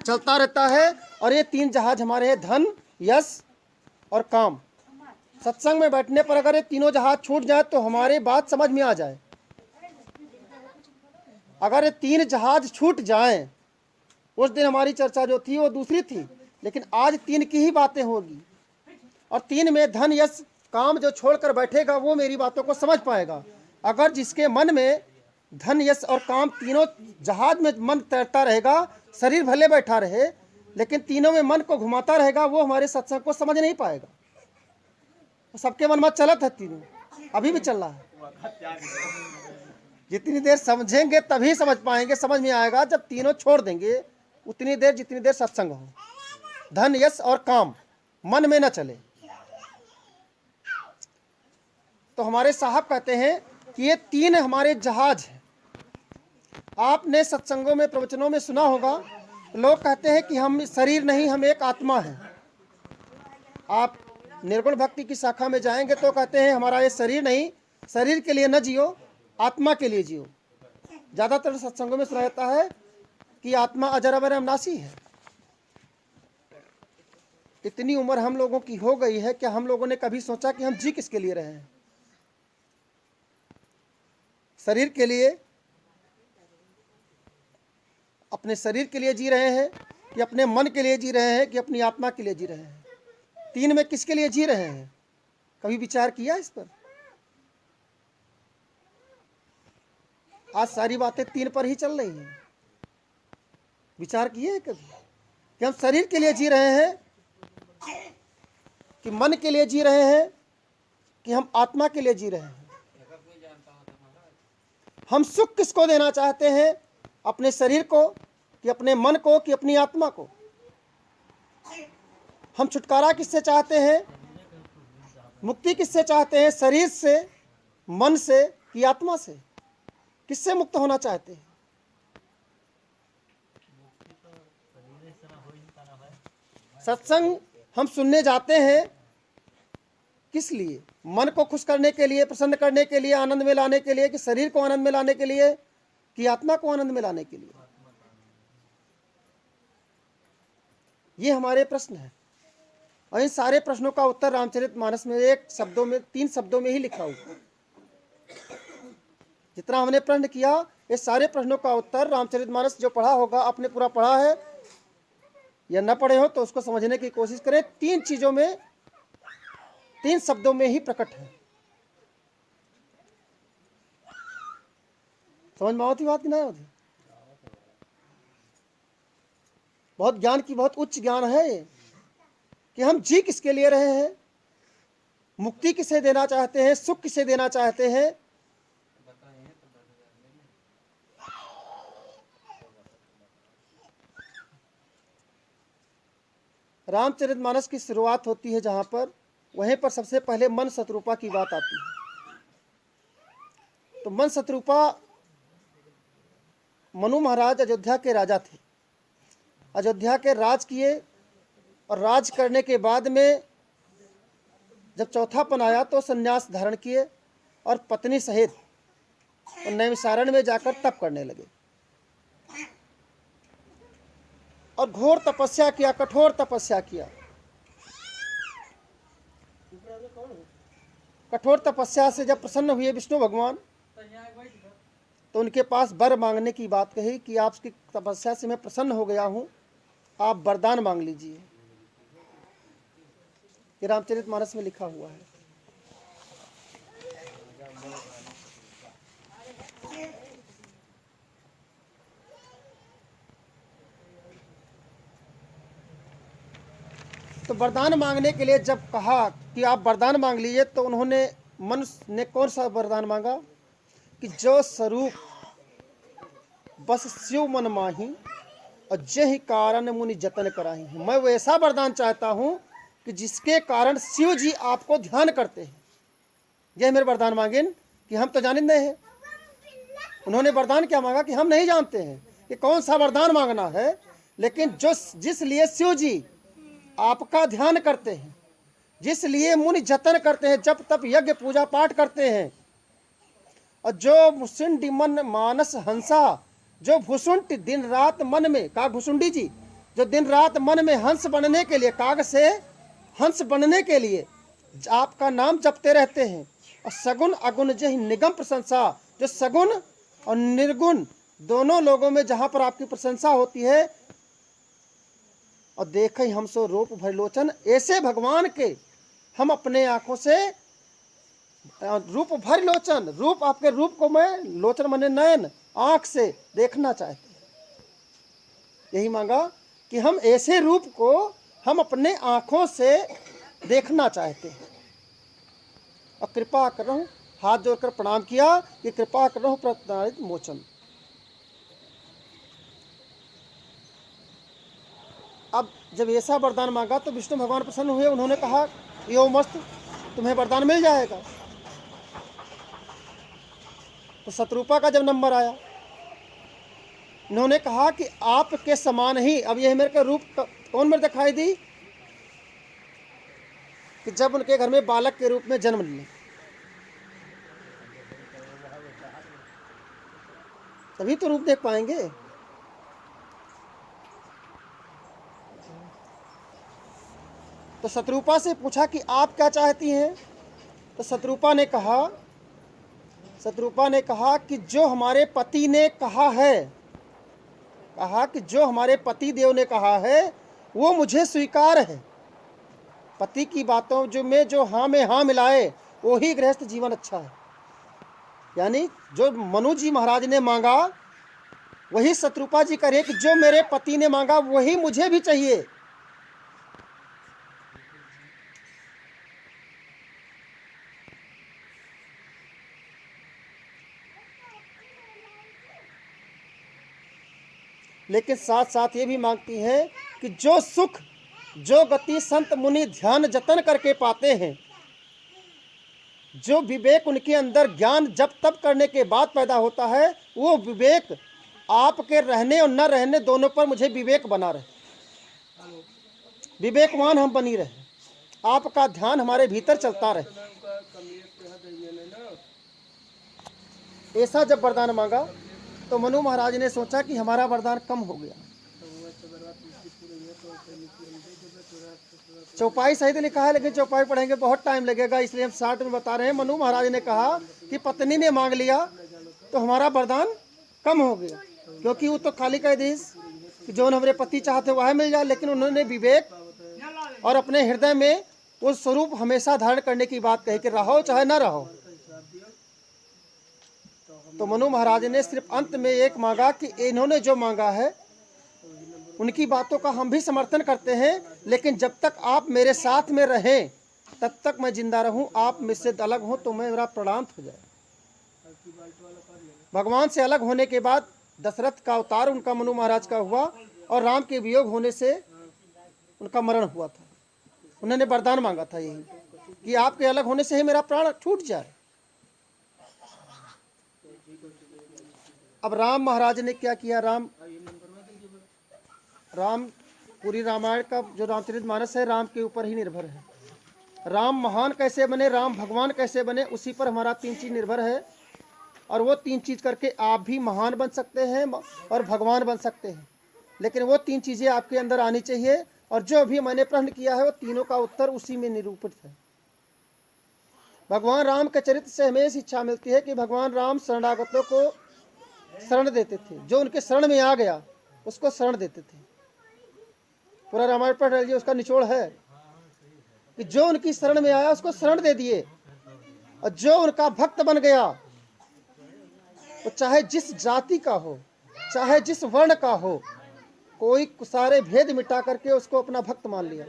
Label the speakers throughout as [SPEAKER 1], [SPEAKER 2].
[SPEAKER 1] चलता रहता है। और ये तीन जहाज हमारे हैं, धन, यश और काम। सत्संग में बैठने पर अगर ये तीनों जहाज छूट जाए तो हमारी बात समझ में आ जाए। अगर ये तीन जहाज छूट जाएं, उस दिन हमारी चर्चा जो थी वो दूसरी थी, लेकिन आज तीन की ही बातें होगी। और तीन में धन, यश, काम जो छोड़कर बैठेगा वो मेरी बातों को समझ पाएगा। अगर जिसके मन में धन, यश और काम तीनों जहाज में मन तैरता रहेगा, शरीर भले बैठा रहे, लेकिन तीनों में मन को घुमाता रहेगा, वो हमारे सत्संग को समझ नहीं पाएगा। सबके मन में चलत है, तीनों अभी भी चल रहा है। जितनी देर समझेंगे तभी समझ पाएंगे, समझ में आएगा जब तीनों छोड़ देंगे, उतनी देर जितनी देर सत्संग हो। धन, यश और काम मन में न चले। तो हमारे साहब कहते हैं कि ये तीन हमारे जहाज हैं। आपने सत्संगों में, प्रवचनों में सुना होगा, लोग कहते हैं कि हम शरीर नहीं, हम एक आत्मा है। आप निर्गुण भक्ति की शाखा में जाएंगे तो कहते हैं हमारा ये शरीर नहीं, शरीर के लिए न जियो, आत्मा के लिए जियो। ज़्यादातर सत्संगों में सुना जाता है कि आत्मा अजर अमर अविनाशी है। इतनी उम्र हम लोगों की हो गई है कि हम लोगों ने कभी सोचा कि हम जी किसके लिए रहे हैं? शरीर के लिए, अपने शरीर के लिए जी रहे हैं कि अपने मन के लिए जी रहे हैं कि अपनी आत्मा के लिए जी रहे हैं? तीन में किसके लिए जी रहे हैं? कभी विचार किया इस पर? आज सारी बातें तीन पर ही चल रही हैं। विचार किए कभी कि हम शरीर के लिए जी रहे हैं कि मन के लिए जी रहे हैं कि हम आत्मा के लिए जी रहे हैं? हम सुख किसको देना चाहते हैं? अपने शरीर को कि अपने मन को कि अपनी आत्मा को? हम छुटकारा किससे चाहते हैं? मुक्ति किससे चाहते हैं? शरीर से, मन से कि आत्मा से? किससे मुक्त होना चाहते हैं? सत्संग हम सुनने जाते हैं किस लिए? मन को खुश करने के लिए, प्रसन्न करने के लिए, आनंद में लाने के लिए, कि शरीर को आनंद में लाने के लिए, कि आत्मा को आनंद में लाने के लिए? ये हमारे प्रश्न हैं। और इन सारे प्रश्नों का उत्तर रामचरितमानस में एक शब्दों में, 3 शब्दों में ही लिखा हुआ। जितना हमने प्रश्न किया, ये सारे प्रश्नों का उत्तर रामचरितमानस जो पढ़ा होगा, आपने पूरा पढ़ा है या न पढ़े हो तो उसको समझने की कोशिश करें। 3 चीजों में, 3 शब्दों में ही प्रकट है। समझ में आवती बात कि नहीं होती? बहुत ज्ञान की, बहुत उच्च ज्ञान है ये, कि हम जी किसके लिए रहे हैं, मुक्ति किसे देना चाहते हैं, सुख किसे देना चाहते हैं। रामचरितमानस की शुरुआत होती है जहां पर, वहीं पर सबसे पहले मन शत्रुपा की बात आती है। तो मन शत्रुपा, मनु महाराज अयोध्या के राजा थे। अयोध्या के राज किए और राज करने के बाद में जब चौथापन आया तो संन्यास धारण किए और पत्नी सहित नैमिषारण्य में जाकर तप करने लगे और घोर तपस्या किया, कठोर तपस्या किया। कठोर तपस्या से जब प्रसन्न हुए विष्णु भगवान, तो उनके पास वर मांगने की बात कही कि आपकी तपस्या से मैं प्रसन्न हो गया हूं, आप वरदान मांग लीजिए। ये रामचरितमानस में लिखा हुआ है। तो वरदान मांगने के लिए जब कहा कि आप वरदान मांग लीजिए, तो उन्होंने, मनुष्य ने कौन सा वरदान मांगा कि जो स्वरूप बस शिव मन माही और जहि कारण मुनि जतन कराही। मैं वो ऐसा वरदान चाहता हूँ कि जिसके कारण शिव जी आपको ध्यान करते हैं। यह मेरे वरदान मांगे कि हम तो जाने नहीं है। उन्होंने वरदान क्या मांगा कि हम नहीं जानते हैं कि कौन सा वरदान मांगना है, लेकिन जिस लिए शिव जी आपका ध्यान करते हैं, जिस लिए मुनि जतन करते हैं, जब तप यज्ञ पूजा पाठ करते हैं, और जो भुसुंडी मन मानस हंसा, जो भुसुंड दिन रात मन में, कहा भुसुंडी जी जो दिन रात मन में हंस बनने के लिए, कागज से हंस बनने के लिए आपका नाम जपते रहते हैं। और सगुण अगुण जही निगम प्रशंसा, जो सगुण और निर्गुण दोनों लोगों में जहाँ पर आपकी प्रशंसा होती है। और देखे हम सो रूप भर लोचन, ऐसे भगवान के हम अपने आंखों से रूप भर लोचन, रूप आपके रूप को मैं, लोचन माने नयन, आंख से देखना चाहते हैं। यही मांगा कि हम ऐसे रूप को हम अपने आंखों से देखना चाहते हैं। और कृपा कर रहा हूँ, हाथ जोड़कर प्रणाम किया कि कृपा कर रहा हूँ प्रताड़ित मोचन। अब जब ऐसा वरदान मांगा तो विष्णु भगवान प्रसन्न हुए। उन्होंने कहा यो मस्त, तुम्हें वरदान मिल जाएगा। तो शत्रुपा का जब नंबर आया, इन्होंने कहा कि आपके समान ही, अब यह मेरे का रूप कौन मेरे दिखाई दी कि जब उनके घर में बालक के रूप में जन्म लिया, तभी तो रूप देख पाएंगे। तो शत्रुपा से पूछा कि आप क्या चाहती हैं। तो शत्रुपा ने कहा कि जो हमारे पति ने कहा है, कि जो हमारे पति देव ने कहा है वो मुझे स्वीकार है। पति की बातों जो हाँ में हाँ मिलाए वो ही गृहस्थ जीवन अच्छा है। यानी जो मनु जी महाराज ने मांगा वही शत्रुपा जी करे कि जो मेरे पति ने मांगा वही मुझे भी चाहिए। लेकिन साथ साथ ये भी मांगती हैं कि जो सुख, जो गति संत मुनि ध्यान जतन करके पाते हैं, जो विवेक उनके अंदर ज्ञान जब तब करने के बाद पैदा होता है, वो विवेक आपके रहने और न रहने दोनों पर मुझे विवेक बना रहे, विवेकवान हम बनी रहे, आपका ध्यान हमारे भीतर चलता रहे। ऐसा जब वरदान मांगा तो मनु महाराज ने सोचा कि हमारा वरदान कम हो गया। चौपाई सहित लिखा है, लेकिन चौपाई पढ़ेंगे बहुत टाइम लगेगा, इसलिए हम शॉर्ट में बता रहे हैं। मनु महाराज ने कहा कि पत्नी ने मांग लिया तो हमारा वरदान कम हो गया, क्योंकि वो तो खाली कह दी कि जो हमारे पति चाहते वह मिल जाए, लेकिन उन्होंने विवेक और अपने हृदय में वो स्वरूप हमेशा धारण करने की बात कही कि रहो चाहे ना रहो। तो मनु महाराज ने सिर्फ अंत में एक मांगा कि इन्होंने जो मांगा है उनकी बातों का हम भी समर्थन करते हैं, लेकिन जब तक आप मेरे साथ में रहें तब तक मैं जिंदा रहूं, आप मुझसे अलग हो तो मैं मेरा प्राणांत हो जाए। भगवान से अलग होने के बाद दशरथ का अवतार उनका मनु महाराज का हुआ और राम के वियोग होने से उनका मरण हुआ था। उन्होंने वरदान मांगा था यही कि आपके अलग होने से ही मेरा प्राण छूट जाए। अब राम महाराज ने क्या किया, राम पूरी रामायण का जो रामचरितमानस है राम के ऊपर ही निर्भर है। राम महान कैसे बने, राम भगवान कैसे बने, उसी पर हमारा 3 चीज़ निर्भर है। और वो 3 चीज़ करके आप भी महान बन सकते हैं और भगवान बन सकते हैं, लेकिन वो 3 चीज़ें आपके अंदर आनी चाहिए। और जो अभी मैंने प्रश्न किया है वो तीनों का उत्तर उसी में निरूपित है। भगवान राम के चरित्र से हमें शिक्षा मिलती है कि भगवान राम शरणागतों को शरण देते थे, जो उनके शरण में आ गया उसको शरण देते थे। पूरा रामायण पढ़ लीजिए, उसका निचोड़ है कि जो उनकी शरण में आया उसको शरण दे दिए, और जो उनका भक्त बन गया वो चाहे जिस जाति का हो, चाहे जिस वर्ण का हो, कोई सारे भेद मिटा करके उसको अपना भक्त मान लिया।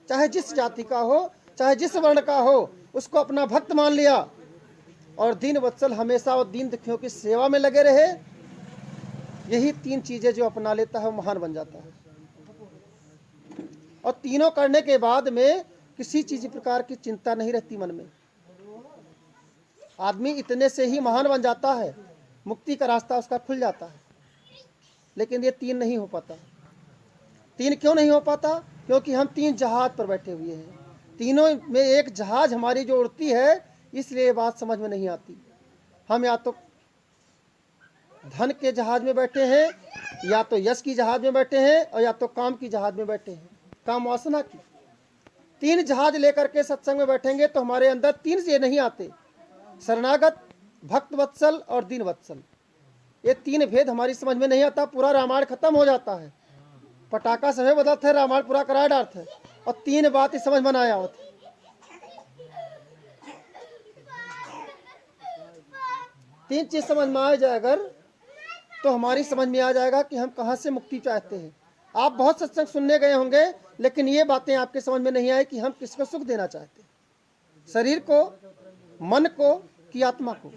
[SPEAKER 1] चाहे जिस जाति का हो, चाहे जिस वर्ण का हो, उसको अपना भक्त मान लिया और दीन वत्सल हमेशा और दीन दुखियों की सेवा में लगे रहे। यही 3 चीजें जो अपना लेता है वो महान बन जाता है। और तीनों करने के बाद में किसी चीज प्रकार की चिंता नहीं रहती मन में। आदमी इतने से ही महान बन जाता है, मुक्ति का रास्ता उसका खुल जाता है। लेकिन ये 3 नहीं हो पाता। 3 क्यों नहीं हो पाता? क्योंकि हम 3 जहाज पर बैठे हुए हैं, तीनों में एक जहाज हमारी जो उड़ती है, इसलिए ये बात समझ में नहीं आती। हम या तो धन के जहाज में बैठे हैं या तो यश की जहाज में बैठे हैं और या तो काम की जहाज में बैठे हैं, काम वासना की। 3 जहाज लेकर के सत्संग में बैठेंगे तो हमारे अंदर 3 ये नहीं आते, शरणागत, भक्त वत्सल और दीन वत्सल। ये 3 भेद हमारी समझ में नहीं आता, पूरा रामायण खत्म हो जाता है। पटाखा समय बदलते है, रामायण पूरा करा डालते है और 3 बात ही समझ में आया होती। 3 चीज समझ में आ जाए अगर, तो हमारी समझ में आ जाएगा कि हम कहाँ से मुक्ति चाहते हैं। आप बहुत सत्संग सुनने गए होंगे, लेकिन ये बातें आपके समझ में नहीं आई कि हम किसको सुख देना चाहते हैं, शरीर को, मन को कि आत्मा को।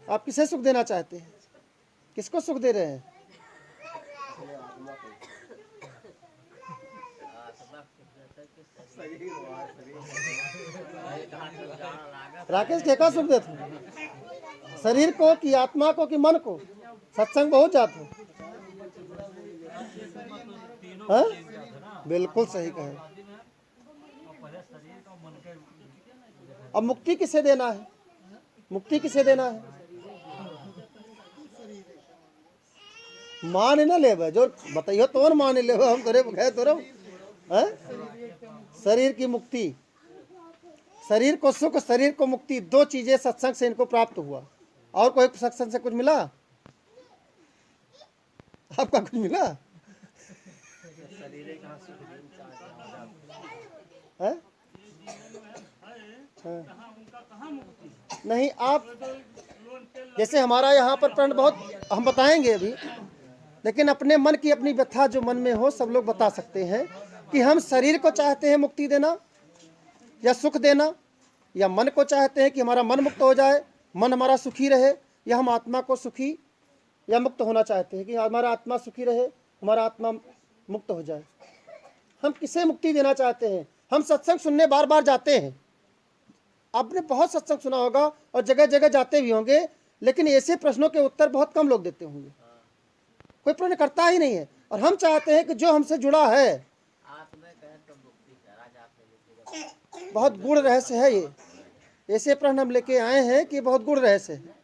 [SPEAKER 1] आप किसे सुख देना चाहते हैं, किसको सुख दे रहे हैं? राकेश क्या सुख देते, शरीर को कि आत्मा को कि मन को? सत्संग बहुत जाते हैं। बिल्कुल सही कहे। अब मुक्ति किसे देना है, मुक्ति किसे देना है? मान न ले जो बताइयो तो मान ले, हम तोरे कहे तो शरीर की मुक्ति, शरीर को सुख, शरीर को मुक्ति, 2 चीजें सत्संग से इनको प्राप्त हुआ। और कोई सत्संग से कुछ मिला? आपका कुछ मिला है? नहीं। आप जैसे हमारा यहाँ पर प्रण बहुत हम बताएंगे अभी, लेकिन अपने मन की अपनी व्यथा जो मन में हो सब लोग बता सकते हैं कि हम शरीर को चाहते हैं मुक्ति देना या सुख देना, या मन को चाहते हैं कि हमारा मन मुक्त हो जाए, मन हमारा सुखी रहे, या हम आत्मा को सुखी या मुक्त होना चाहते हैं कि हमारा आत्मा सुखी रहे, हमारा आत्मा मुक्त हो जाए। हम किसे मुक्ति देना चाहते हैं? हम सत्संग सुनने बार बार जाते हैं, आपने बहुत सत्संग सुना होगा और जगह जगह जाते भी होंगे, लेकिन ऐसे प्रश्नों के उत्तर बहुत कम लोग देते होंगे, कोई प्रश्न करता ही नहीं है। और हम चाहते हैं कि जो हमसे जुड़ा है, बहुत गूढ़ रहस्य है ये, ऐसे प्रश्न हम लेके आए हैं कि बहुत गूढ़ रहस्य है।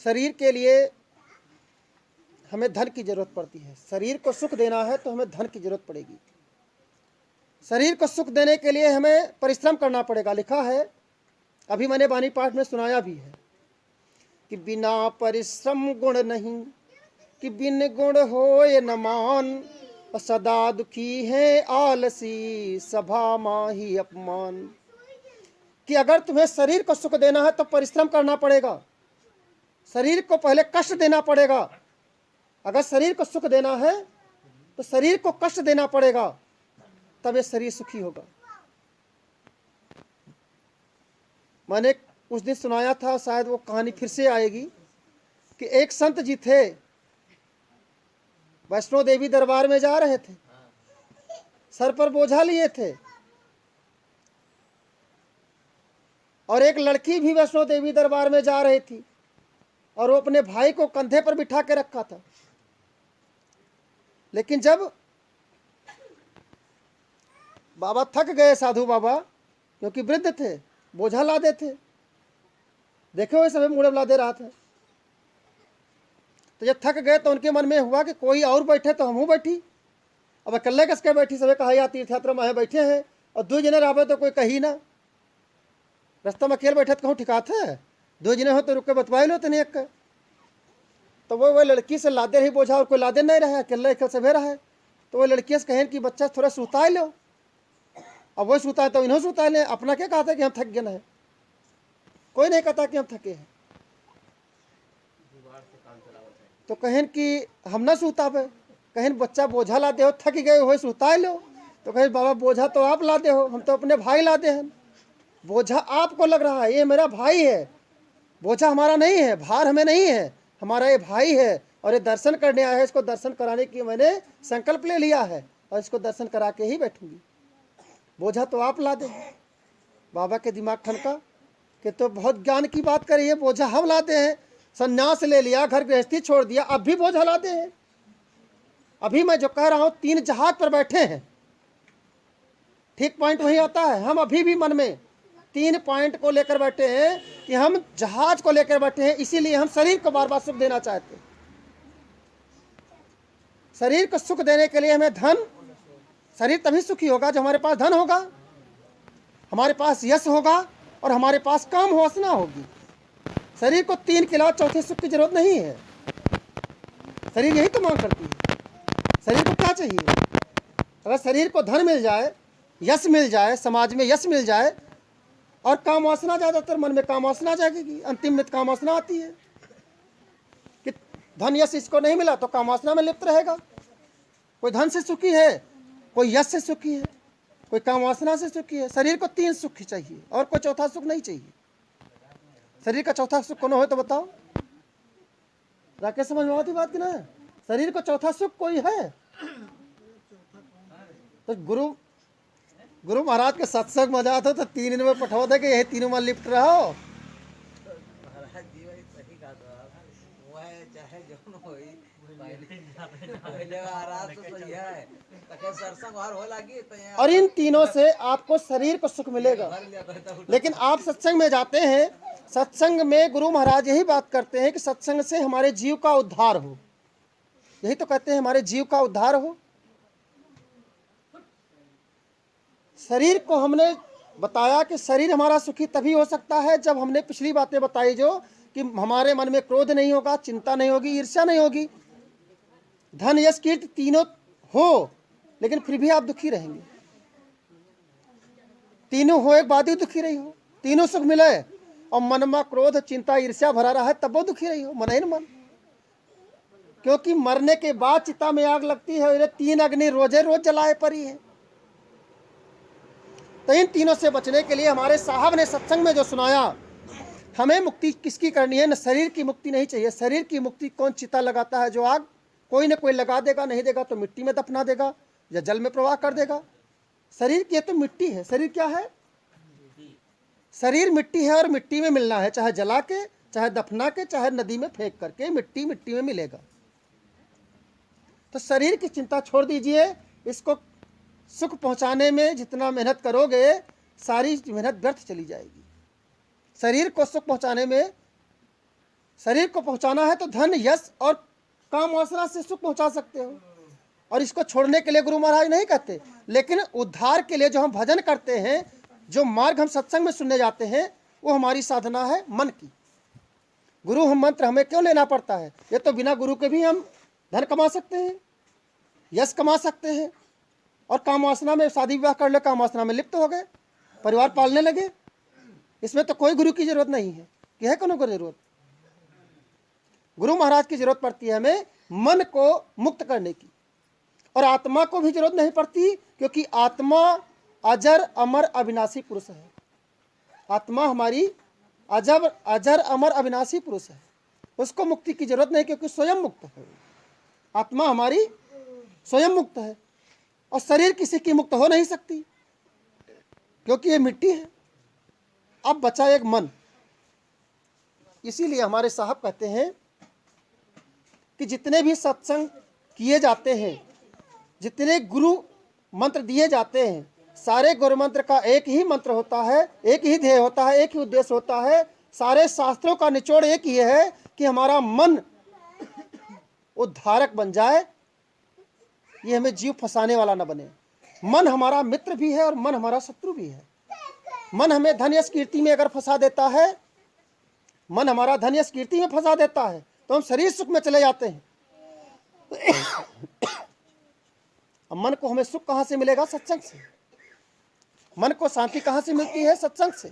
[SPEAKER 1] शरीर के लिए हमें धन की जरूरत पड़ती है, शरीर को सुख देना है तो हमें धन की जरूरत पड़ेगी। शरीर को सुख देने के लिए हमें परिश्रम करना पड़ेगा। लिखा है, अभी मैंने वाणी पाठ में सुनाया भी है कि बिना परिश्रम गुण नहीं, कि बिन गुण होए न मान, सदा दुखी है आलसी, सभा माही अपमान। कि अगर तुम्हें शरीर को सुख देना है तो परिश्रम करना पड़ेगा, शरीर को पहले कष्ट देना पड़ेगा। अगर शरीर को सुख देना है तो शरीर को कष्ट देना पड़ेगा, तब ये शरीर सुखी होगा। मैंने उस दिन सुनाया था, शायद वो कहानी फिर से आएगी, कि एक संत जी थे, वैष्णो देवी दरबार में जा रहे थे, सर पर बोझा लिए थे, और एक लड़की भी वैष्णो देवी दरबार में जा रही थी, और वो अपने भाई को कंधे पर बिठा के रखा था। लेकिन जब बाबा थक गए, साधु बाबा, क्योंकि वृद्ध थे, बोझा लादे थे, देखे हुए सभी मुड़े लादे रहा था, तो जब थक गए तो उनके मन में हुआ कि कोई और बैठे तो हमहू बैठी। अब अकेले कसके बैठी, सभी कहा या तीर्थ यात्रा में बैठे हैं और 2 जने रहे तो कोई कही ना, रास्ता में अकेले बैठे तो कहूँ ठिकात है, 2 जने हो तो रुक के बतवा लो तनी एक। तो वो लड़की से लादे रही बोझा, और कोई लादे नहीं रहा, अकेला एक सवेरा है। तो वो लड़की से कहें कि बच्चा थोड़ा सुता लो, अब वो सुता है तो इन्हों सुता ले, अपना क्या कहता है कि हम थक गए हैं? कोई नहीं कहता कि हम थके हैं। तो कहें कि हम ना सुता पे, कहें बच्चा बोझा लादे हो, थक गए हो, सुता लो। तो कहें बाबा बोझा तो आप लादे हो, हम तो अपने भाई लादे हैं। बोझा आपको लग रहा है, ये मेरा भाई है, बोझा हमारा नहीं है, भार हमें नहीं है, हमारा ये भाई है, और ये दर्शन करने आया है, इसको दर्शन कराने की मैंने संकल्प ले लिया है, और इसको दर्शन करा के ही बैठूंगी। बोझा तो आप ला दे। बाबा के दिमाग ठनका कि तो बहुत ज्ञान की बात करी है, बोझा हम लाते हैं, संन्यास ले लिया, घर गृहस्थी छोड़ दिया, अब भी बोझ हलाते हैं। अभी मैं जो कह रहा हूं, 3 जहाज पर बैठे हैं। ठीक पॉइंट वही आता है। हम अभी भी मन में 3 पॉइंट को लेकर बैठे हैं कि हम जहाज को लेकर बैठे हैं, इसीलिए हम शरीर को बार बार सुख देना चाहते हैं। शरीर को सुख देने के लिए हमें धन, शरीर तभी सुखी होगा जब हमारे पास धन होगा, हमारे पास यश होगा और हमारे पास काम वासना होगी। शरीर को 3 के अलावा चौथे सुख की जरूरत नहीं है। शरीर यही तो मांग करती है। शरीर को क्या चाहिए? अगर शरीर को धन मिल जाए, यश मिल जाए, समाज में यश मिल जाए, और काम वासना, ज़्यादातर मन में काम वासना जाएगी, अंतिम में काम वासना आती है कि धन यश इसको नहीं मिला तो काम वासना में लिप्त रहेगा। कोई धन से सुखी है, कोई यश से सुखी है, कोई काम वासना से सुखी है। शरीर को 3 सुख चाहिए और कोई चौथा सुख नहीं चाहिए। शरीर का चौथा सुख कौन हो तो बताओ? राकेश, समझ में आती बात कि ना? शरीर को चौथा सुख कोई है तो गुरु महाराज के सत्संग में जाते तो 3 दिन में पठा दे कि यही तीनों में लिप्त रहो। और इन तीनों से आपको शरीर को सुख मिलेगा। लेकिन आप सत्संग में जाते हैं, सत्संग में गुरु महाराज यही बात करते हैं कि सत्संग से हमारे जीव का उद्धार हो। यही तो कहते हैं हमारे जीव का उद्धार हो। शरीर को हमने बताया कि शरीर हमारा सुखी तभी हो सकता है जब हमने पिछली बातें बताई, जो कि हमारे मन में क्रोध नहीं होगा, चिंता नहीं होगी, ईर्ष्या नहीं होगी, धन यश कीर्ति तीनों हो, लेकिन फिर भी आप दुखी रहेंगे। तीनों हो एक बाद ही दुखी रही हो, तीनों सुख मिले और मन में क्रोध चिंता ईर्ष्या भरा रहा है तब वो दुखी रही हो, मन ही न मन। क्योंकि मरने के बाद चिता में आग लगती है, 3 अग्नि रोजे रोज जलाए पड़ी है। तो इन तीनों से बचने के लिए हमारे साहब ने सत्संग में जो सुनाया, हमें मुक्ति किसकी करनी है? न शरीर की मुक्ति नहीं चाहिए। शरीर की मुक्ति कौन चिता लगाता है? जो आग कोई न कोई लगा देगा, नहीं देगा तो मिट्टी में दफना देगा या जल में प्रवाह कर देगा। शरीर की तो मिट्टी है। शरीर क्या है? शरीर मिट्टी है और मिट्टी में मिलना है, चाहे जला के, चाहे दफना के, चाहे नदी में फेंक करके, मिट्टी मिट्टी में मिलेगा। तो शरीर की चिंता छोड़ दीजिए। इसको सुख पहुंचाने में जितना मेहनत करोगे, सारी मेहनत व्यर्थ चली जाएगी। शरीर को सुख पहुंचाने में, शरीर को पहुंचाना है तो धन यश और काम वासना से सुख पहुंचा सकते हो। और इसको छोड़ने के लिए गुरु महाराज नहीं कहते, लेकिन उद्धार के लिए जो हम भजन करते हैं, जो मार्ग हम सत्संग में सुनने जाते हैं, वो हमारी साधना है मन की। गुरु हम मंत्र हमें क्यों लेना पड़ता है? ये तो बिना गुरु के भी हम धन कमा सकते हैं, यश कमा सकते हैं, और काम वासना में शादी विवाह कर ले, काम वासना में लिप्त हो गए, परिवार पालने लगे। इसमें तो कोई गुरु की जरूरत नहीं है कि है कोनो को जरूरत। गुरु महाराज की जरूरत पड़ती है हमें मन को मुक्त करने की, और आत्मा को भी जरूरत नहीं पड़ती, क्योंकि आत्मा अजर अमर अविनाशी पुरुष है। आत्मा हमारी अजर अमर अविनाशी पुरुष है, उसको मुक्ति की जरूरत नहीं, क्योंकि स्वयं मुक्त है। आत्मा हमारी स्वयं मुक्त है, और शरीर किसी की मुक्त हो नहीं सकती, क्योंकि ये मिट्टी है। अब बचा एक मन। इसीलिए हमारे साहब कहते हैं कि जितने भी सत्संग किए जाते हैं, जितने गुरु मंत्र दिए जाते हैं, सारे गुरु मंत्र का एक ही मंत्र होता है, एक ही ध्येय होता है, एक ही उद्देश्य होता है। सारे शास्त्रों का निचोड़ एक ही है कि हमारा मन उद्धारक बन जाए, ये हमें जीव फंसाने वाला न बने। मन हमारा मित्र भी है और मन हमारा शत्रु भी है। मन हमें धन यश कीर्ति में अगर फंसा देता है, मन हमारा धन यश कीर्ति में फंसा देता है, तो हम शरीर सुख में चले जाते हैं। अब मन को हमें सुख कहाँ से मिलेगा? सत्संग से। मन को शांति कहाँ से मिलती है? सत्संग से।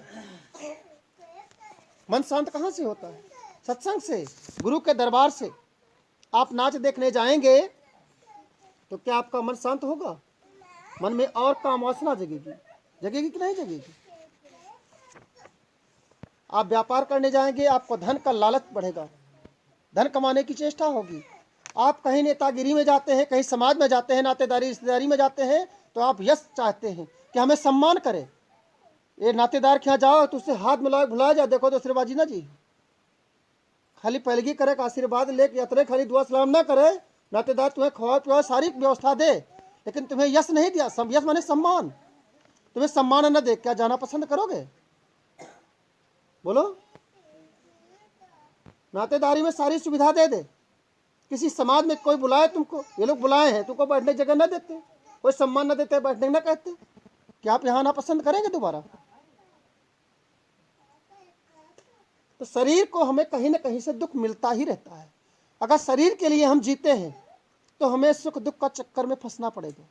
[SPEAKER 1] मन शांत कहाँ से होता है? सत्संग से, गुरु के दरबार से। आप नाच देखने जाएंगे तो क्या आपका मन शांत होगा? मन में और काम वासना जगेगी, जगेगी कि नहीं जगेगी? आप व्यापार करने जाएंगे, आपको धन का लालच बढ़ेगा, धन कमाने की चेष्टा होगी। आप कहीं नेतागिरी में जाते हैं, कहीं समाज में जाते हैं, नातेदारी रिश्तेदारी में जाते हैं, तो आप यश चाहते हैं कि हमें सम्मान करे। ये नातेदार के यहाँ जाओ तो उससे हाथ मिलाओ, भुला जाओ, देखो दूसरेबाजी ना जी। खाली पैलगी करे का आशीर्वाद ले, यात्रा खाली दुआ सलाम ना करे, नातेदार तुम्हें खवा पिवा सारी व्यवस्था दे, लेकिन तुम्हें यश नहीं दिया। यश माने सम्मान, तुम्हें सम्मान न दे, क्या जाना पसंद करोगे? बोलो। नातेदारी में सारी सुविधा दे दे, किसी समाज में कोई बुलाए तुमको, ये लोग बुलाए हैं, तुमको बैठने की जगह न देते, कोई सम्मान न देते, बैठने न कहते, क्या आप यहाँ आना पसंद करेंगे दोबारा? तो शरीर को हमें कहीं ना कहीं से दुख मिलता ही रहता है। अगर शरीर के लिए हम जीते हैं तो हमें सुख दुख का चक्कर में फंसना पड़ेगा।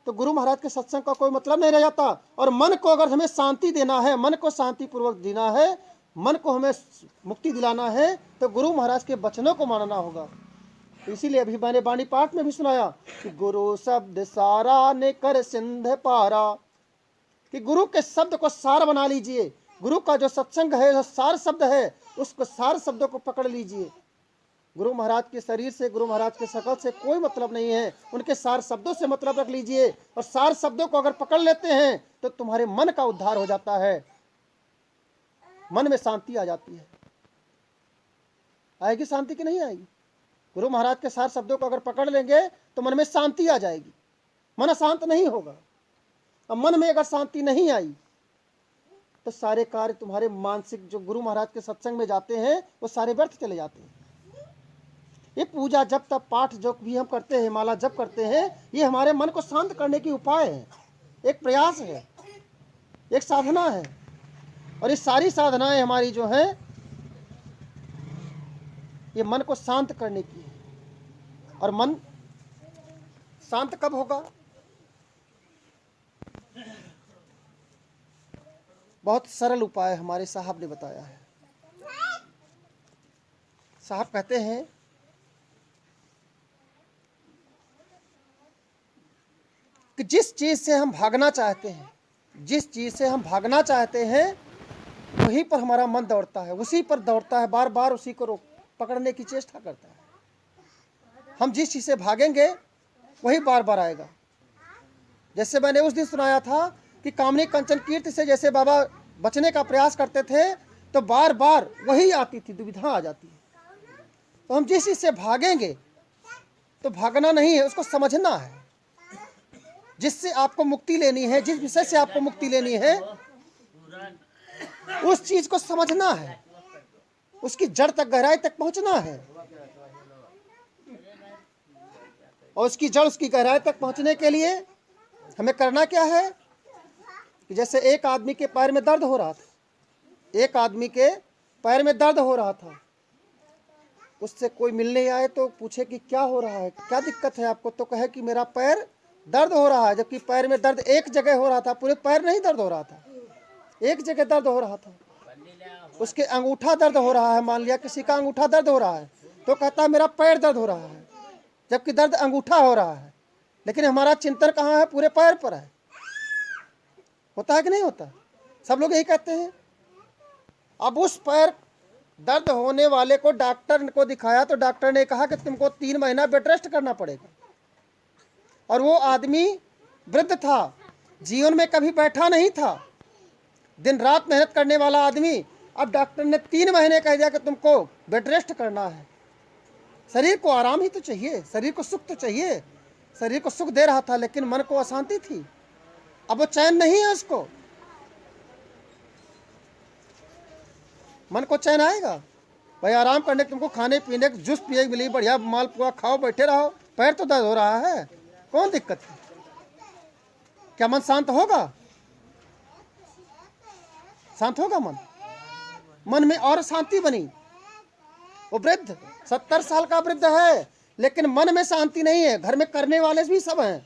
[SPEAKER 1] तो गुरु महाराज के सत्संग का कोई मतलब नहीं रह जाता। और मन को अगर हमें शांति देना है, मन को शांति पूर्वक देना है, मन को हमें मुक्ति दिलाना है, तो गुरु महाराज के वचनों को मानना होगा। इसीलिए अभी मैंने वाणी पाठ में भी सुनाया कि गुरु शब्द सारा ने कर सिंध पारा, कि गुरु के शब्द को सार बना लीजिए। गुरु का जो सत्संग है, जो सार शब्द है, उसको सार शब्दों को पकड़ लीजिए। गुरु महाराज के शरीर से, गुरु महाराज के शकल से कोई मतलब नहीं है, उनके सार शब्दों से मतलब रख लीजिए। और सार शब्दों को अगर पकड़ लेते हैं तो तुम्हारे मन का उद्धार हो जाता है, मन में शांति आ जाती है। आएगी शांति कि नहीं आएगी? गुरु महाराज के सार शब्दों को अगर पकड़ लेंगे तो मन में शांति आ जाएगी, मन अशांत नहीं होगा। अब मन में अगर शांति नहीं आई तो सारे कार्य तुम्हारे मानसिक जो गुरु महाराज के सत्संग में जाते हैं वो सारे व्यर्थ चले जाते हैं। ये पूजा जप तप पाठ जो भी हम करते हैं, माला जप करते हैं, ये हमारे मन को शांत करने की उपाय है, एक प्रयास है, एक साधना है। और ये सारी साधनाएं हमारी जो हैं ये मन को शांत करने की है। और मन शांत कब होगा? बहुत सरल उपाय हमारे साहब ने बताया है। साहब कहते हैं कि जिस चीज से हम भागना चाहते हैं, जिस चीज से हम भागना चाहते हैं वहीं पर हमारा मन दौड़ता है, उसी पर दौड़ता है, बार बार उसी को पकड़ने की चेष्टा करता है। हम जिस चीज से भागेंगे वही बार बार आएगा। जैसे मैंने उस दिन सुनाया था कि कामनी कंचन कीर्ति से जैसे बाबा बचने का प्रयास करते थे तो बार बार वही आती थी, दुविधा आ जाती है। तो हम जिस चीज से भागेंगे तो भागना नहीं है, उसको समझना है। जिससे आपको मुक्ति लेनी है, जिस विषय से आपको मुक्ति लेनी है, उस चीज को समझना है, उसकी जड़ तक, गहराई तक पहुंचना है। और उसकी जड़, उसकी गहराई तक पहुंचने के लिए हमें करना क्या है कि जैसे एक आदमी के पैर में दर्द हो रहा था, एक आदमी के पैर में दर्द हो रहा था, उससे कोई मिलने आए तो पूछे कि क्या हो रहा है, क्या दिक्कत है आपको? तो कहे कि मेरा पैर दर्द हो रहा है। जबकि पैर में दर्द एक जगह हो रहा था, पूरे पैर नहीं दर्द हो रहा था, एक जगह दर्द हो रहा था। उसके अंगूठा दर्द हो रहा है, मान लिया किसी का अंगूठा दर्द हो रहा है तो कहता है मेरा पैर दर्द हो रहा है, जबकि दर्द अंगूठा हो रहा है। लेकिन हमारा चिंतन कहाँ है? पूरे पैर पर है। होता है कि नहीं होता? सब लोग यही कहते हैं। अब उस पैर दर्द होने वाले को डॉक्टर को दिखाया तो डॉक्टर ने कहा कि तुमको 3 महीना बेड रेस्ट करना पड़ेगा। और वो आदमी वृद्ध था, जीवन में कभी बैठा नहीं था, दिन रात मेहनत करने वाला आदमी। अब डॉक्टर ने 3 महीने कह दिया कि तुमको बेड रेस्ट करना है। शरीर को आराम ही तो चाहिए, शरीर को सुख तो चाहिए। शरीर को सुख दे रहा था लेकिन मन को अशांति थी, अब वो चैन नहीं है उसको। मन को चैन आएगा भाई आराम करने, तुमको खाने पीने के जूस पिए मिली, बढ़िया मालपुआ खाओ, बैठे रहो, पैर तो दर्द हो रहा है, कौन दिक्कत है? क्या मन शांत होगा? शांत होगा मन? मन में और शांति बनी। वो वृद्ध 70 साल का वृद्ध है लेकिन मन में शांति नहीं है। घर में करने वाले भी सब हैं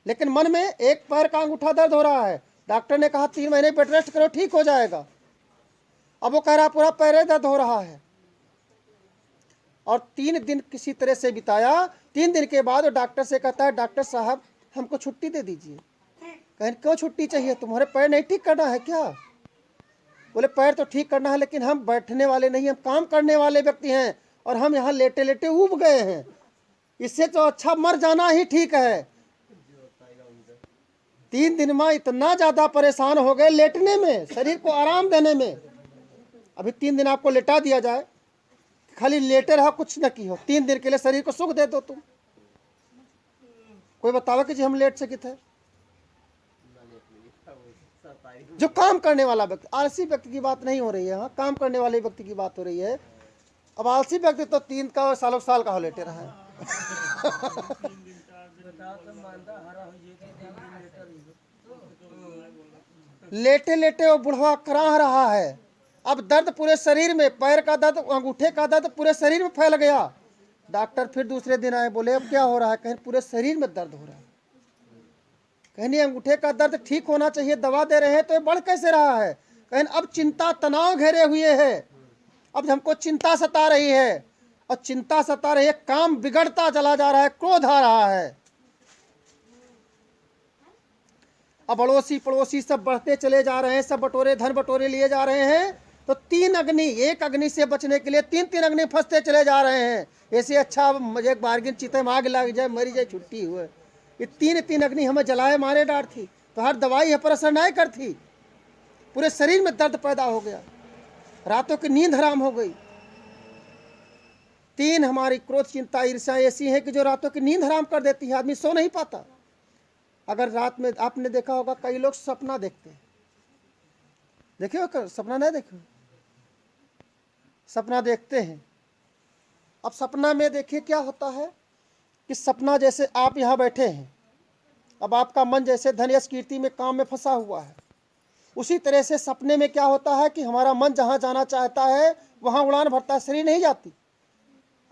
[SPEAKER 1] लेकिन मन में एक पैर का अंगूठा दर्द हो रहा है। डॉक्टर ने कहा 3 महीने बेड रेस्ट करो, ठीक हो जाएगा। अब वो कह रहा पूरा पैर दर्द हो रहा है। और 3 दिन किसी तरह से बिताया। 3 दिन के बाद वो डॉक्टर से कहता है डॉक्टर साहब हमको छुट्टी दे दीजिए। कहें क्यों छुट्टी चाहिए? तुम्हारे पैर नहीं ठीक करना है क्या? बोले पैर तो ठीक करना है लेकिन हम बैठने वाले नहीं, हम काम करने वाले व्यक्ति हैं और हम यहाँ लेटे लेटे ऊब गए हैं, इससे तो अच्छा मर जाना ही ठीक है। 3 दिन में इतना ज्यादा परेशान हो गए लेटने में, शरीर को आराम देने में। अभी 3 दिन आपको लेटा दिया जाए खाली लेटे रहो, कुछ न की हो, 3 दिन के लिए शरीर को सुख दे दो तुम। कोई बताओ कि जी हम लेट सके थे। जो काम करने वाला व्यक्ति, आलसी व्यक्ति की बात नहीं हो रही है, हाँ काम करने वाले व्यक्ति की बात हो रही है। अब आलसी व्यक्ति तो 3 का सालों साल का हो लेटे रहा है। लेटे लेटे वो बुढ़वा कराह रहा है। अब दर्द पूरे शरीर में, पैर का दर्द, अंगूठे का दर्द पूरे शरीर में फैल गया। डॉक्टर फिर दूसरे दिन आए, बोले अब क्या हो रहा है? कहीं पूरे शरीर में दर्द हो रहा है। कहीं अंगूठे का दर्द ठीक होना चाहिए, दवा दे रहे हैं तो ये बढ़ कैसे रहा है? कहीं अब चिंता तनाव घेरे हुए है, अब हमको चिंता सता रही है, और चिंता सता रही है, काम बिगड़ता चला जा रहा है, क्रोध आ रहा है। अब अड़ोसी पड़ोसी सब बढ़ते चले जा रहे हैं, सब बटोरे धन बटोरे लिए जा रहे हैं। तो 3 अग्नि, एक अग्नि से बचने के लिए 3 अग्नि फंसते चले जा रहे हैं। ऐसे अच्छा एक बारगिन चिते में आग लग जाए, मरी जाए, छुट्टी हुए। ये 3 अग्नि हमें जलाए मारे डार थी, तो हर दवाई है पर असर नहीं करती। पूरे शरीर में दर्द पैदा हो गया, रातों की नींद हराम हो गई। 3 हमारी क्रोध चिंता ईर्ष्या ऐसी है कि जो रातों की नींद हराम कर देती है, आदमी सो नहीं पाता। अगर रात में आपने देखा होगा कई लोग सपना देखते हैं, देखे हो? सपना नहीं देखे? सपना देखते हैं। अब सपना में देखिए क्या होता है कि सपना जैसे आप यहाँ बैठे हैं, अब आपका मन जैसे धन यश कीर्ति में काम में फंसा हुआ है, उसी तरह से सपने में क्या होता है कि हमारा मन जहाँ जाना चाहता है वहाँ उड़ान भरता है, शरीर नहीं जाती।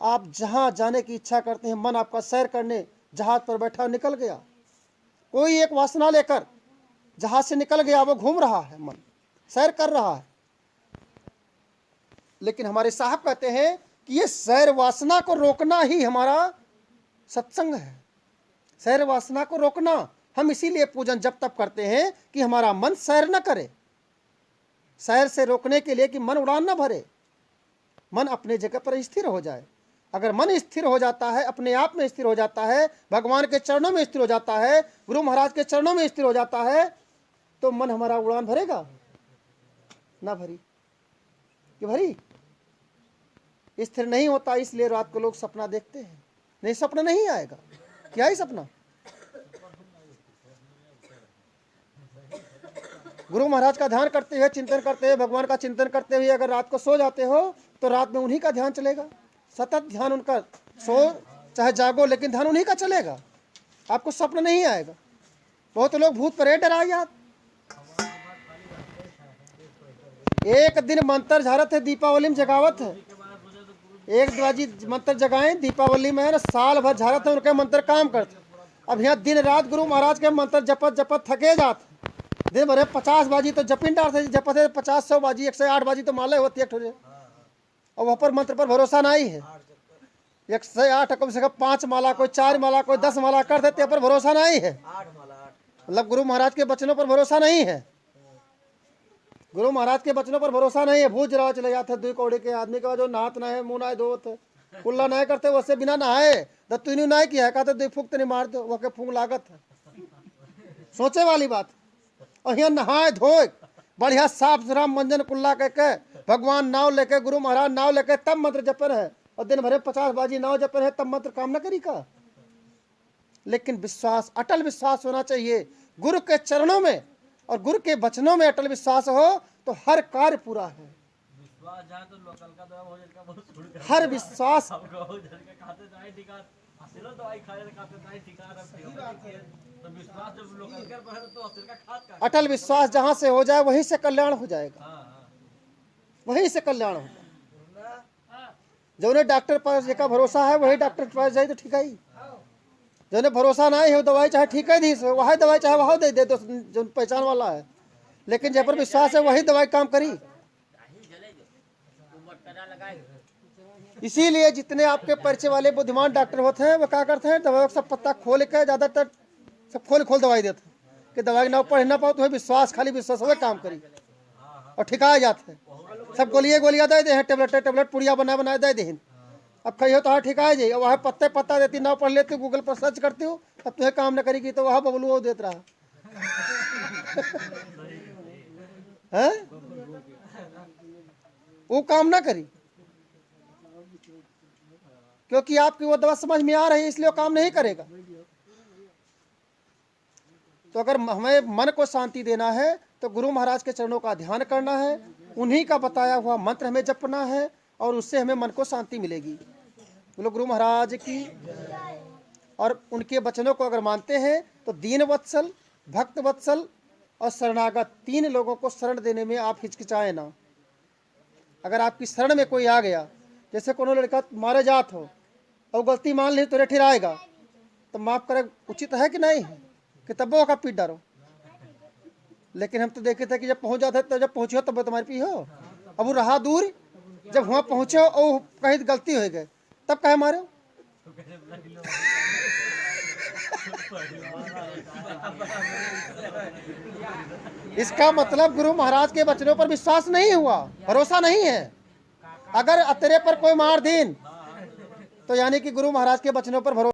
[SPEAKER 1] आप जहाँ जाने की इच्छा करते हैं, मन आपका सैर करने जहाज पर बैठा निकल गया। कोई एक वासना लेकर जहाज से निकल गया, वो घूम रहा है, मन सैर कर रहा है। लेकिन हमारे साहब कहते हैं कि ये सैर वासना को रोकना ही हमारा सत्संग है। सैर वासना को रोकना, हम इसीलिए पूजन जब तब करते हैं कि हमारा मन सैर न करे। सैर से रोकने के लिए कि मन उड़ान न भरे, मन अपने जगह पर स्थिर हो जाए। अगर मन स्थिर हो जाता है, अपने आप में स्थिर हो जाता है, भगवान के चरणों में स्थिर हो जाता है, गुरु महाराज के चरणों में स्थिर हो जाता है, तो मन हमारा उड़ान भरेगा ना भरी? कि भरी? स्थिर नहीं होता, इसलिए रात को लोग सपना देखते हैं। नहीं, सपना नहीं आएगा। क्या ही सपना? गुरु महाराज का ध्यान करते हुए, चिंतन करते हुए, भगवान का चिंतन करते हुए अगर रात को सो जाते हो तो रात में उन्हीं का ध्यान चलेगा। सतत ध्यान उनका, सो चाहे जागो लेकिन ध्यान उन्हीं का चलेगा, आपको स्वप्न नहीं आएगा। बहुत लोग भूत प्रेत डरा याद। एक दिन मंत्र झारत है, दीपावली में जगावत है। एक बाजी मंत्र जगाएं दीपावली में, ना साल भर झारत है, उनके मंत्र काम करते। अब यहाँ दिन रात गुरु महाराज के मंत्र जपत जपत थके जाते। दिन भर 50 बाजी तो जपिन डार से जपत है, 50-100 बाजी, 108 बाजी तो माले होती है। और वहाँ पर मंत्र पर भरोसा नहीं है। 108 कम से कम 5 माला, कोई 4 माला, कोई 10 माला कर देते पर भरोसा नहीं है। मतलब गुरु महाराज के वचनों पर भरोसा नहीं है। गुरु महाराज के वचनों पर भरोसा नहीं है। भूज रहा चले जाते 2 कौड़े के आदमी का जो नहात ना है, मुँह ना धोत, कुल्ला नहीं करते, वैसे बिना नहाए दत्तू नहीं किया, कहते 2 फूक नहीं मारते, वह के फूक लागत है। सोचे वाली बात। और यहाँ नहाए धोए बढ़िया साफ सुथरा मंजन कुल्ला कहके भगवान नाव लेके, गुरु महाराज नाव लेके तब मंत्र जपन है, और दिन भरे 50 बाजी नाव जपन है, तब मंत्र काम न करी का। लेकिन विश्वास, अटल विश्वास होना चाहिए गुरु के चरणों में, और गुरु के वचनों में अटल विश्वास हो तो हर कार्य पूरा है। हर विश्वास, अटल विश्वास जहां से हो जाए वहीं से कल्याण हो जाएगा, वहीं से कल्याण होगा। जो ने डॉक्टर पास जेका भरोसा है वही डॉक्टर के पास जाए तो ठीक है। जो ने भरोसा नहीं है दवाई चाहे ठीक है दी, वही दवाई चाहे वहाँ दे दो जो पहचान वाला है, लेकिन जब पर विश्वास है वही दवाई काम करी। इसीलिए जितने आपके परिचय वाले बुद्धिमान डॉक्टर होते हैं वो क्या करते हैं, दवाई सब पत्ता खोल के ज़्यादातर सब खोल दवाई देते हैं कि दवाई ना पढ़ ना पाओ, तुम्हें विश्वास, खाली विश्वास हो काम करी, और ठिकाए जाते हैं। सब गोलियाँ दे दे, टेबलेट पुड़िया बना दे दे। अब कही हो तो हाँ ठिकाए जाइए, वह पत्ता देती, ना पढ़ लेती, गूगल पर सर्च करती हूँ, अब तुम्हें काम न करेगी तो वह बबलू वो देता रहा है, वो काम ना करी। क्योंकि आपकी वो दवा समझ में आ रही है, इसलिए वो काम नहीं करेगा। तो अगर हमें मन को शांति देना है तो गुरु महाराज के चरणों का ध्यान करना है, उन्हीं का बताया हुआ मंत्र हमें जपना है और उससे हमें मन को शांति मिलेगी। बोलो गुरु महाराज की। और उनके वचनों को अगर मानते हैं तो दीन वत्सल, भक्त वत्सल और शरणागत, 3 लोगों को शरण देने में आप हिचकिचाएं ना। अगर आपकी शरण में कोई आ गया, जैसे कोनो लड़का मारे जात हो और गलती मान ली तो ठहराएगा, तो माफ़ करे उचित है कि नहीं, कि तब्बो का पीट डालो। लेकिन हम तो देखे थे कि जब पहुंच जाते तो जब पहुंचे हो तब तुम्हारी पी हो। अब वो रहा दूर, जब वहाँ पहुँचे और कहीं गलती हो गए तब कहे मारे। इसका मतलब गुरु महाराज के वचनों पर विश्वास नहीं हुआ, भरोसा नहीं है। अगर तेरे पर कोई मार दीन तो यानी कि गुरु महाराज के वचनों पर भरोसा